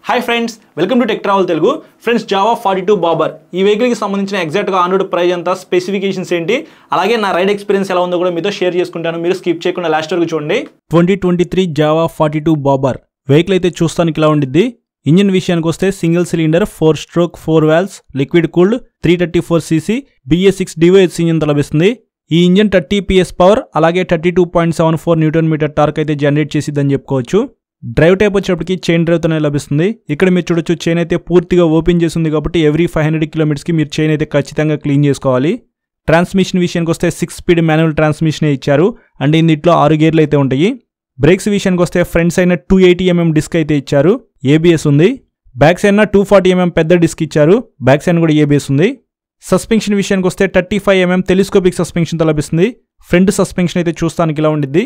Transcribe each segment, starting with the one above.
Hi friends, welcome to tech travel Telugu. Friends, Jawa 42 bobber ఈ వెహికల్కి సంబంధించిన ఎగ్జాక్ట్గా ఆన్ రోడ్ ప్రైస్ ఎంత, స్పెసిఫికేషన్స్ ఏంటి, అలాగే నా రైడ్ ఎక్స్పీరియన్స్ ఎలా ఉందో కూడా మీతో షేర్ చేసుకుంటాను. మీరు స్కిప్ చేయకుండా లాస్ట్ వరకు చూడండి. 2023 జావా 42 బాబర్ వెహికల్ అయితే చూస్తానికి ఇలా ఉండిద్ది. ఇంజిన్ విషయానికి వస్తే single cylinder 4 stroke 4 valves liquid cooled 334cc BS6 DOS ఇంజిన్తో లభిస్తుంది. ఈ ఇంజిన్ 30 PS పవర్ అలాగే 32.74 Nm టార్క్ అయితే జనరేట్ చేసిద్దని చెప్పుకోవచ్చు. డ్రైవ్ టైప్ వచ్చేటప్పటికి చైన్ డ్రైవ్తోనే లభిస్తుంది. ఇక్కడ మీరు చూడొచ్చు, చైన్ అయితే పూర్తిగా ఓపెన్ చేసింది కాబట్టి ఎవ్రీ 500 కిలోమీటర్స్కి మీరు చైన్ అయితే ఖచ్చితంగా క్లీన్ చేసుకోవాలి. ట్రాన్స్మిషన్ విషయానికి వస్తే 6 స్పీడ్ మాన్యువల్ ట్రాన్స్మిషన్ ఇచ్చారు అండ్ ఇందులో 6 గేర్లు అయితే ఉంటాయి. బ్రేక్స్ విషయానికి వస్తే ఫ్రంట్ సైడ్ 280mm డిస్క్ అయితే ఇచ్చారు, ABS ఉంది. బ్యాక్ సైడ్ 240mm పెద్ద డిస్క్ ఇచ్చారు, బ్యాక్ సైడ్ కూడా ABS ఉంది. సస్పెన్షన్ విషయానికి వస్తే 35mm టెలిస్కోపిక్ సస్పెన్షన్తో లభిస్తుంది. ఫ్రంట్ సస్పెన్షన్ అయితే చూస్తానికి ఇలా ఉండిద్ది.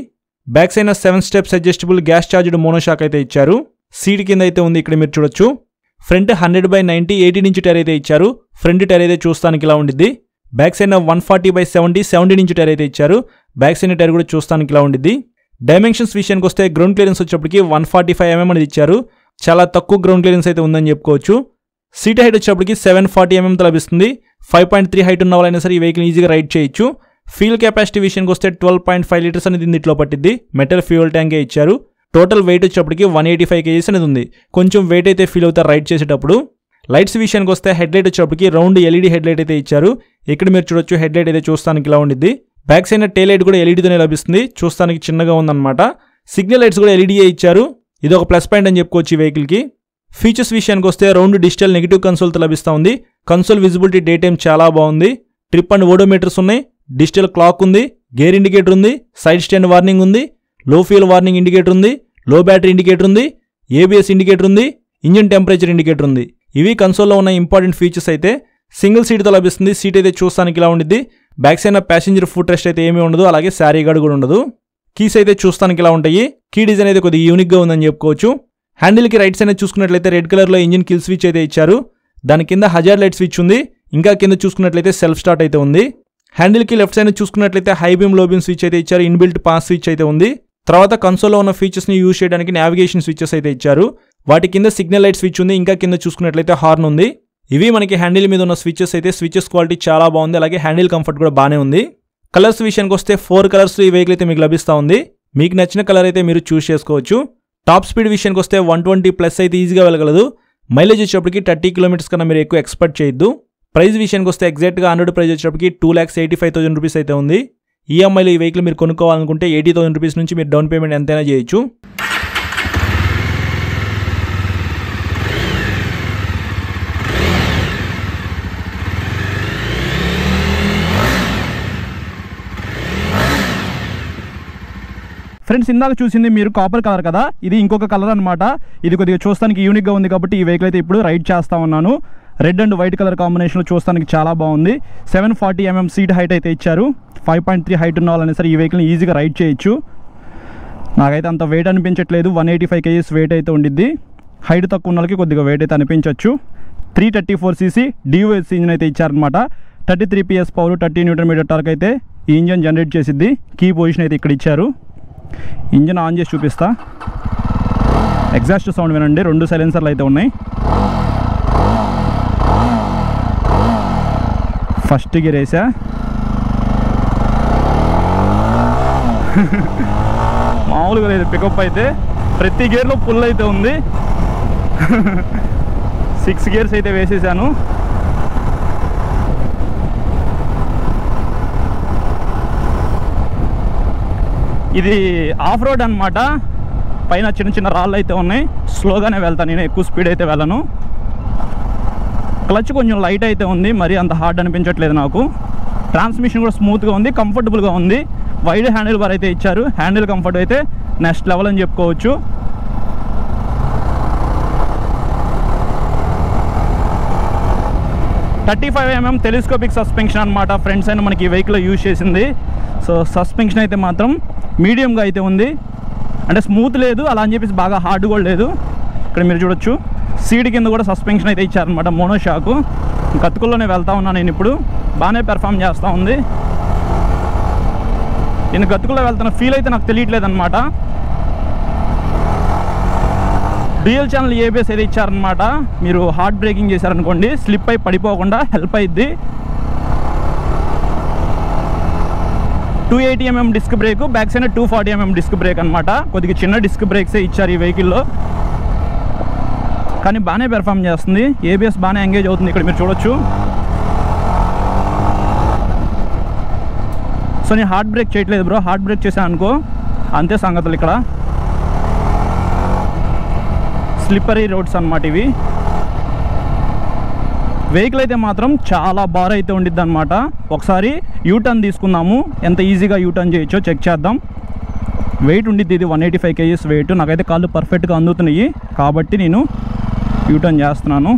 Back side 7 steps adjustable gas charged monoshock అయితే ఇచ్చారు. సీట్ కింద అయితే ఉంది, ఇక్కడ మీరు చూడొచ్చు. ఫ్రంట్ 100/90 18" టైర్ అయితే ఇచ్చారు. ఫ్రంట్ టైర్ అయితే చూస్తానికి ఇలా ఉండిద్ది. బ్యాక్ సైడ్ 140/70 17" టైర్ అయితే ఇచ్చారు. బ్యాక్ సైడ్ టైర్ కూడా చూస్తానికి ఇలా ఉండిద్ది. డైమెన్షన్స్ విషయానికి వస్తే గ్రౌండ్ క్లియరెన్స్ వచ్చేప్పటికి 145mm అనేది ఇచ్చారు. చాలా తక్కువ గ్రౌండ్ క్లియరెన్స్ అయితే ఉందని చెప్పుకోవచ్చు. సీట్ హైట్ వచ్చేప్పటికి 740mm లభిస్తుంది. 5.3 హైట్ ఉన్న వాళ్ళైనా సరే ఈ వెహికల్ ఈజీగా రైడ్ చేయొచ్చు. ఫ్యూల్ కెపాసిటీ విషయానికి వస్తే 12.5 లీటర్స్ అనేది దీంట్లో పట్టిద్ది. మెటల్ ఫ్యూయల్ ట్యాంకే ఇచ్చారు. టోటల్ వెయిట్ వచ్చేప్పటికి 185 kgs అనేది ఉంది. కొంచెం వెయిట్ అయితే ఫీల్ అవుతారు రైడ్ చేసేటప్పుడు. లైట్స్ విషయానికి వస్తే హెడ్ లైట్ వచ్చేప్పటికి రౌండ్ LED హెడ్ లైట్ అయితే ఇచ్చారు. ఇక్కడ మీరు చూడొచ్చు, హెడ్ లైట్ అయితే చూస్తానికి ఇలా ఉండిద్ది. బ్యాక్ సైడ్ టైల్ లైట్ కూడా LEDతోనే లభిస్తుంది. చూస్తానికి చిన్నగా ఉందన్నమాట. సిగ్నల్ లైట్స్ కూడా LEDయే ఇచ్చారు. ఇది ఒక ప్లస్ పాయింట్ అని చెప్పుకోవచ్చు ఈ వెహికల్కి. ఫీచర్స్ విషయానికి వస్తే రౌండ్ డిజిటల్ నెగిటివ్ కన్సోల్తో లభిస్తూ ఉంది. కన్సోల్ విజిబిలిటీ డే టైం చాలా బాగుంది. ట్రిప్ అండ్ ఓడోమీటర్స్ ఉన్నాయి. డిజిటల్ క్లాక్ ఉంది. గేర్ ఇండికేటర్ ఉంది. సైడ్ స్టాండ్ వార్నింగ్ ఉంది. లో ఫ్యూల్ వార్నింగ్ ఇండికేటర్ ఉంది. లో బ్యాటరీ ఇండికేటర్ ఉంది. ABS ఇండికేటర్ ఉంది. ఇంజిన్ టెంపరేచర్ ఇండికేటర్ ఉంది. ఇవి కన్సోల్లో ఉన్న ఇంపార్టెంట్ ఫీచర్స్ అయితే. సింగిల్ సీట్తో లభిస్తుంది. సీట్ అయితే చూస్తానికి ఇలా ఉండిద్ది. Back side passenger foot rest అయితే ఏమీ ఉండదు, అలాగే శారీ గార్డ్ కూడా ఉండదు. కీస్ అయితే చూస్తానికి ఇలా ఉంటాయి. కీ డిజైన్ అయితే కొద్దిగా యూనిక్గా ఉందని చెప్పుకోవచ్చు. హ్యాండిల్కి రైట్ సైడ్ చూసుకున్నట్లయితే రెడ్ కలర్లో ఇంజిన్ కిల్ స్విచ్ అయితే ఇచ్చారు. దాని కింద హజార్డ్ లైట్ స్విచ్ ఉంది. ఇంకా కింద చూసుకున్నట్లయితే సెల్ఫ్ స్టార్ట్ అయితే ఉంది. హ్యాండిల్కి లెఫ్ట్ సైడ్ చూసుకున్నట్లయితే హై బీమ్ లో బీమ్ స్విచ్ అయితే ఇచ్చారు. ఇన్బిల్ట్ పాస్ స్విచ్ అయితే ఉంది. తర్వాత కన్సోల్లో ఉన్న ఫీచర్స్ని యూజ్ చేయడానికి నావిగేషన్ స్విచెస్ అయితే ఇచ్చారు. వాటి కింద సిగ్నల్ లైట్ స్విచ్ ఉంది. ఇంకా కింద చూసుకున్నట్లయితే హార్న్ ఉంది. ఇవి మనకి హ్యాండిల్ మీద ఉన్న స్విచెస్ అయితే. స్విచెస్ క్వాలిటీ చాలా బాగుంది, అలాగే హ్యాండిల్ కంఫర్ట్ కూడా బాగానే ఉంది. కలర్స్ విషయానికి వస్తే 4 కలర్స్ ఈ వెహికల్ అయితే మీకు లభిస్తూ ఉంది. మీకు నచ్చిన కలర్ అయితే మీరు చూస్ చేసుకోవచ్చు. టాప్ స్పీడ్ విషయానికి వస్తే 120+ అయితే ఈజీగా వెళ్ళగలదు. మైలేజ్ వచ్చేప్పటికి 30 km కన్నా మీరు ఎక్కువ ఎక్స్పెక్ట్ చేయొద్దు. ప్రైస్ విషయానికి వస్తే ఎగ్జాక్ట్గా ఆన్ రోడ్ ప్రైస్ వచ్చేప్పటికి 2,85,000 రూపీస్ అయితే ఉంది. ఈఎంఐలో ఈ వెహికల్ మీరు కొనుక్కోవాలనుకుంటే 80,000 రూపీస్ నుంచి మీరు డౌన్ పేమెంట్ ఎంతైనా చేయొచ్చు. ఫ్రెండ్స్, ఇందాక చూసింది మీరు కాపర్ కలర్ కదా, ఇది ఇంకొక కలర్ అనమాట. ఇది కొద్దిగా చూస్తానికి యూనిక్గా ఉంది కాబట్టి ఈ వెహికల్ అయితే ఇప్పుడు రైడ్ చేస్తా ఉన్నాను. రెడ్ అండ్ వైట్ కలర్ కాంబినేషన్లో చూస్తానికి చాలా బాగుంది. 740mm సీట్ హైట్ అయితే ఇచ్చారు. 5.3 హైట్ ఉన్న వాళ్ళని సరే ఈ వెహికల్ని ఈజీగా రైడ్ చేయొచ్చు. నాకైతే అంత వెయిట్ అనిపించట్లేదు. 185 kgs వెయిట్ అయితే ఉండిద్ది. హైట్ తక్కువ ఉన్న వాళ్ళకి కొద్దిగా వెయిట్ అయితే అనిపించవచ్చు. 334cc DOS ఇంజిన్ అయితే ఇచ్చారనమాట. 33 PS పవర్ 30 Nm టార్క్ అయితే ఈ ఇంజిన్ జనరేట్ చేసిద్ది. కీ పొజిషన్ అయితే ఇక్కడ ఇచ్చారు. ఇంజిన్ ఆన్ చేసి చూపిస్తా. ఎగ్జాస్ట్ సౌండ్ వినండి. 2 సైలెన్సర్లు అయితే ఉన్నాయి. ఫస్ట్ గేర్ వేసా. మామూలుగా లేదు పికప్ అయితే. ప్రతి గేర్లో పుల్ అయితే ఉంది. 6 గేర్స్ అయితే వేసేసాను. ఇది ఆఫ్ రోడ్ అనమాట. పైన చిన్న చిన్న రాళ్ళు అయితే ఉన్నాయి. స్లోగానే వెళ్తాను నేను, ఎక్కువ స్పీడ్ అయితే వెళ్ళను. క్లచ్ కొంచెం లైట్ అయితే ఉంది, మరి అంత హార్డ్ అనిపించట్లేదు నాకు. ట్రాన్స్మిషన్ కూడా స్మూత్గా ఉంది, కంఫర్టబుల్గా ఉంది. వైడ్ హ్యాండిల్ బార్ అయితే ఇచ్చారు. హ్యాండిల్ కంఫర్ట్ అయితే నెక్స్ట్ లెవెల్ అని చెప్పుకోవచ్చు. $35mm టెలిస్కోపిక్ సస్పెన్షన్ అనమాట. ఫ్రంట్ సైడ్ మనకి ఈ వెహికల్లో యూజ్ చేసింది. సో సస్పెన్షన్ అయితే మాత్రం మీడియంగా అయితే ఉంది. అంటే స్మూత్ లేదు, అలా అని చెప్పేసి బాగా హార్డ్ కూడా లేదు. ఇక్కడ మీరు చూడొచ్చు, సీట్ కింద కూడా సస్పెన్షన్ అయితే ఇచ్చారనమాట, మోనోషాకు. గతుకుల్లోనే వెళ్తా ఉన్నాను నేను ఇప్పుడు. బాగానే పెర్ఫామ్ చేస్తూ ఉంది. నేను గతుకుల్లో వెళ్తున్న ఫీల్ అయితే నాకు తెలియట్లేదు అనమాట. డ్యూయల్ ఛానల్ ఏబిఎస్ అయితే ఇచ్చారనమాట. మీరు హార్డ్ బ్రేకింగ్ చేశారనుకోండి స్లిప్ అయి పడిపోకుండా హెల్ప్ అయ్యిద్ది. 280mm disc brake, back side 240mm disc brake అనమాట. కొద్దిగా చిన్న డిస్క్ బ్రేక్సే ఇచ్చారు ఈ వెహికల్లో, కానీ బాగానే పెర్ఫామ్ చేస్తుంది. ఏబిఎస్ బాగానే ఎంగేజ్ అవుతుంది. ఇక్కడ మీరు చూడొచ్చు. సో నేను హార్డ్ బ్రేక్ చేయట్లేదు బ్రో, హార్డ్ బ్రేక్ చేశాను అనుకో అంతే సంగతులు. ఇక్కడ స్లిప్పరీ రోడ్స్ అన్నమాట ఇవి. వెహికల్ అయితే మాత్రం చాలా బార్ అయితే ఉండిద్ది అనమాట. ఒకసారి యూటర్న్ తీసుకుందాము, ఎంత ఈజీగా యూటర్న్ చేయొచ్చో చెక్ చేద్దాం. వెయిట్ ఉండిద్ది ఇది 185 kgs వెయిట్. నాకైతే కాళ్ళు పర్ఫెక్ట్గా అందుతున్నాయి కాబట్టి నేను యూటర్న్ చేస్తున్నాను.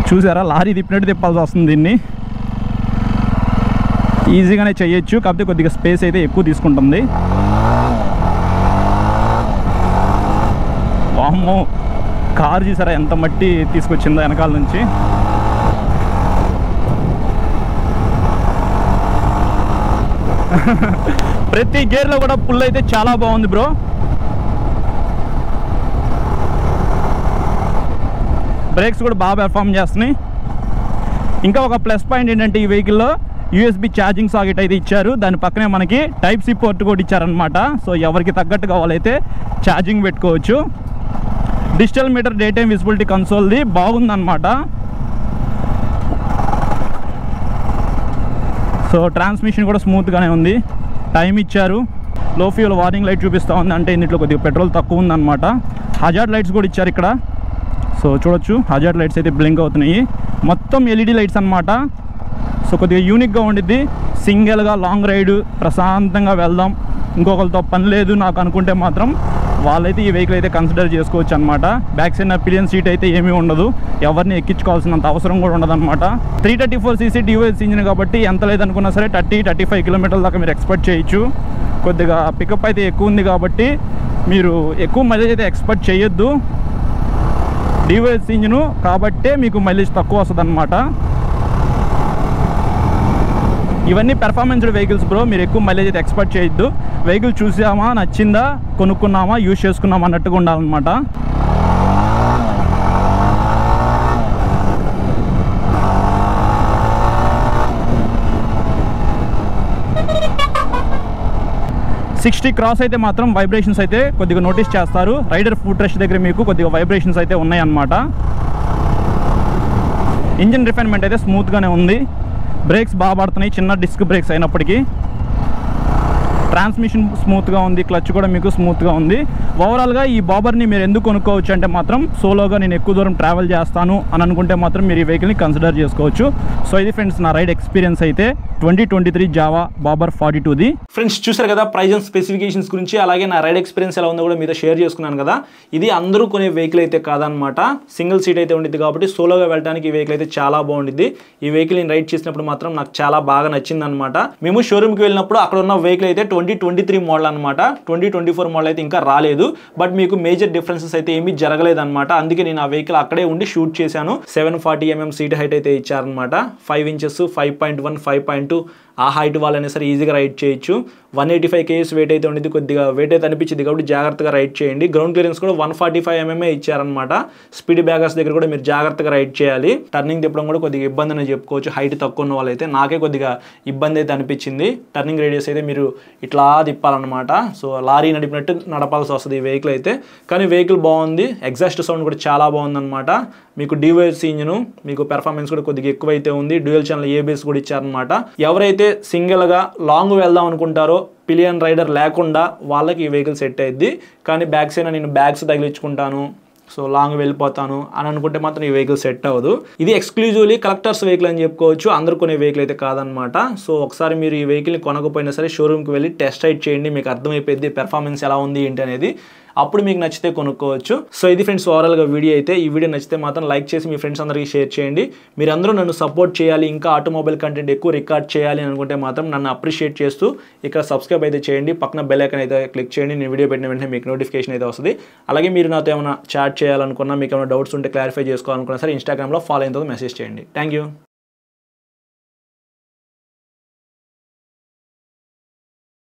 చూసారా, లారీ తిప్పినట్టు తిప్పాల్సి వస్తుంది. దీన్ని ఈజీగానే చేయొచ్చు, కాకపోతే కొద్దిగా స్పేస్ అయితే ఎక్కువ తీసుకుంటుంది. వామ్మో, కారు చూసారా ఎంత మట్టి తీసుకొచ్చిందో వెనకాల నుంచి. ప్రతి గేర్లో కూడా పుల్ అయితే చాలా బాగుంది బ్రో. బ్రేక్స్ కూడా బాగా పెర్ఫామ్ చేస్తున్నాయి. ఇంకా ఒక ప్లస్ పాయింట్ ఏంటంటే ఈ వెహికల్లో యూఎస్బి ఛార్జింగ్ సాకెట్ అయితే ఇచ్చారు. దాని పక్కనే మనకి టైప్ సి పోర్ట్ కూడా ఇచ్చారనమాట. సో ఎవరికి తగ్గట్టు కావాలైతే ఛార్జింగ్ పెట్టుకోవచ్చు. Digital meter, day time visibility కన్సోల్ది బాగుందన్నమాట. సో ట్రాన్స్మిషన్ కూడా స్మూత్గానే ఉంది. టైం ఇచ్చారు. లో ఫ్యూల్ వార్నింగ్ లైట్ చూపిస్తూ ఉంది, అంటే ఇందులో కొద్దిగా పెట్రోల్ తక్కువ ఉందన్నమాట. హజార్డ్ లైట్స్ కూడా ఇచ్చారు ఇక్కడ. సో చూడొచ్చు, హజార్డ్ లైట్స్ అయితే బ్లింక్ అవుతున్నాయి. మొత్తం ఎల్ఈడి లైట్స్ అన్నమాట. సో కొద్దిగా యూనిక్గా ఉండిద్ది. సింగిల్గా లాంగ్ రైడ్ ప్రశాంతంగా వెళ్దాం, ఇంకొకరితో పని లేదు నాకు అనుకుంటే మాత్రం వాళ్ళైతే ఈ వెహికల్ అయితే కన్సిడర్ చేసుకోవచ్చు అనమాట. బ్యాక్ సైడ్ పిలియన్ సీట్ అయితే ఏమీ ఉండదు, ఎవరిని ఎక్కించుకోవాల్సినంత అవసరం కూడా ఉండదు అనమాట. 334cc డివైస్ ఇంజిన్ కాబట్టి ఎంత లేదనుకున్నా సరే 30-35 కిలోమీటర్ల దాకా మీరు ఎక్స్పెక్ట్ చేయొచ్చు. కొద్దిగా పికప్ అయితే ఎక్కువ ఉంది కాబట్టి మీరు ఎక్కువ మైలేజ్ అయితే ఎక్స్పెక్ట్ చేయొద్దు. డివైస్ ఇంజిన్ కాబట్టే మీకు మైలేజ్ తక్కువ వస్తుంది అనమాట. ఇవన్నీ పెర్ఫార్మెన్స్ వెహికల్స్ బ్రో, మీరు ఎక్కువ మైలేజ్ అయితే ఎక్స్పెక్ట్ చేయొద్దు. వెహికల్ చూసామా, నచ్చిందా, కొనుక్కున్నామా, యూజ్ చేసుకున్నామా అన్నట్టుగా ఉండాలన్నమాట. సిక్స్టీ క్రాస్ అయితే మాత్రం వైబ్రేషన్స్ అయితే కొద్దిగా నోటీస్ చేస్తారు. రైడర్ ఫుట్ రెస్ట్ దగ్గర మీకు కొద్దిగా వైబ్రేషన్స్ అయితే ఉన్నాయన్నమాట. ఇంజిన్ రిఫైన్మెంట్ అయితే స్మూత్గానే ఉంది. బ్రేక్స్ బాగా పడుతున్నాయి, చిన్న డిస్క్ బ్రేక్స్ అయినప్పటికీ. ట్రాన్స్మిషన్ స్మూత్గా ఉంది, క్లచ్ కూడా మీకు స్మూత్గా ఉంది. ఓవరాల్గా ఈ బాబర్ని మీరు ఎందుకు కొనుక్కోవచ్చు అంటే మాత్రం సోలోగా నేను ఎక్కువ దూరం ట్రావెల్ చేస్తాను అని అనుకుంటే మాత్రం మీరు ఈ వెహికల్ని కన్సిడర్ చేసుకోవచ్చు. సో ఇది ఫ్రెండ్స్ నా రైడ్ ఎక్స్పీరియన్స్ అయితే 2023 జావా బాబర్ 42ది. ఫ్రెండ్స్ చూసారు కదా ప్రైజ్ అండ్ స్పెసిఫికేషన్స్ గురించి, అలాగే నా రైడ్ ఎక్స్పీరియన్స్ ఎలా ఉందో కూడా మీతో షేర్ చేసుకున్నాను కదా. ఇది అందరూ కొనే వెహికల్ అయితే కాదనమాట, సింగిల్ సీట్ అయితే ఉండిద్ది కాబట్టి సోలోగా వెళ్ళడానికి ఈ వెహికల్ అయితే చాలా బాగుండిద్ది. ఈ వెహికల్ నేను రైడ్ చేసినప్పుడు మాత్రం నాకు చాలా బాగా నచ్చింది అనమాట. మేము షోరూమ్కి వెళ్ళినప్పుడు అక్కడ ఉన్న వెహికల్ అయితే 2023 మోడల్ అనమాట. 2024 మోడల్ అయితే ఇంకా రాలేదు. బట్ మీకు మేజర్ డిఫరెన్సెస్ అయితే ఏమీ జరగలేదు అనమాట. అందుకే నేను ఆ వెహికల్ అక్కడే ఉండి షూట్ చేశాను. 740mm సీట్ హైట్ అయితే ఇచ్చారనమాట. 5 ఇంచెస్, 5.1, 5.2 ఆ హైట్ వాళ్ళైనా సరే ఈజీగా రైడ్ చేయొచ్చు. 185 kgs వెయిట్ అయితే ఉండేది, కొద్దిగా వెయిట్ అయితే అనిపించింది కాబట్టి జాగ్రత్తగా రైడ్ చేయండి. గ్రౌండ్ క్లియరెన్స్ కూడా 145mm ఇచ్చారనమాట. స్పీడ్ బ్రేకర్స్ దగ్గర కూడా మీరు జాగ్రత్తగా రైడ్ చేయాలి. టర్నింగ్ తిప్పడం కూడా కొద్దిగా ఇబ్బంది అని చెప్పుకోవచ్చు. హైట్ తక్కువ ఉన్న వాళ్ళైతే నాకే కొద్దిగా ఇబ్బంది అయితే అనిపించింది. టర్నింగ్ రేడియస్ అయితే మీరు ఇట్లా తిప్పాలన్నమాట. సో లారీ నడిపినట్టు నడపాల్సి వస్తుంది ఈ వెహికల్ అయితే. కానీ వెహికల్ బాగుంది, ఎగ్జాస్ట్ సౌండ్ కూడా చాలా బాగుందన్నమాట. మీకు డివైస్ ఇంజిన్, మీకు పెర్ఫార్మెన్స్ కూడా కొద్దిగా ఎక్కువైతే ఉంది. డ్యూయల్ ఛానల్ ఏబిఎస్ కూడా ఇచ్చారనమాట. ఎవరైతే సింగిల్గా లాంగ్ వెళ్దాం అనుకుంటారో పిలియన్ రైడర్ లేకుండా వాళ్ళకి ఈ వెహికల్ సెట్ అయ్యిద్ది. కానీ బ్యాక్ సైడ్ నేను బ్యాగ్స్ తగిలించుకుంటాను, సో లాంగ్ వెళ్ళిపోతాను అని అనుకుంటే మాత్రం ఈ వెహికల్ సెట్ అవ్వదు. ఇది ఎక్స్క్లూజివ్లీ కలెక్టర్స్ వెహికల్ అని చెప్పుకోవచ్చు, అందరు కొనే వెహికల్ అయితే కాదనమాట. సో ఒకసారి మీరు ఈ వెహికల్ని కొనకపోయినా సరే షోరూమ్కి వెళ్ళి టెస్ట్ రైడ్ చేయండి, మీకు అర్థమైపోయింది పెర్ఫార్మెన్స్ ఎలా ఉంది ఏంటి అనేది. అప్పుడు మీకు నచ్చితే కొనుక్కోవచ్చు. సో ఇది ఫ్రెండ్స్ ఓవరాల్గా వీడియో అయితే. ఈ వీడియో నచ్చితే మాత్రం లైక్ చేసి మీ ఫ్రెండ్స్ అందరికీ షేర్ చేయండి. మీరందరూ నన్ను సపోర్ట్ చేయాలి, ఇంకా ఆటోమొబైల్ కంటెంట్ ఎక్కువ రికార్డ్ చేయాలి అనుకుంటే మాత్రం నన్ను అప్రిషియేట్ చేస్తూ ఇక్కడ సబ్స్క్రైబ్ అయితే చేయండి. పక్కన బెల్ ఐకాన్ అయితే క్లిక్ చేయండి. నేను వీడియో పెట్టిన వెంటనే మీకు నోటిఫికేషన్ అయితే వస్తుంది. అలాగే మీరు నాతో ఏమైనా చాట్ చేయాలనుకున్నా, మీకు ఏమైనా డౌట్స్ ఉంటే క్లారిఫై చేసుకోవాలనుకున్నా సరే ఇన్స్టాగ్రామ్లో ఫాలో అయిన తర్వాత మెసేజ్ చేయండి. Thank you.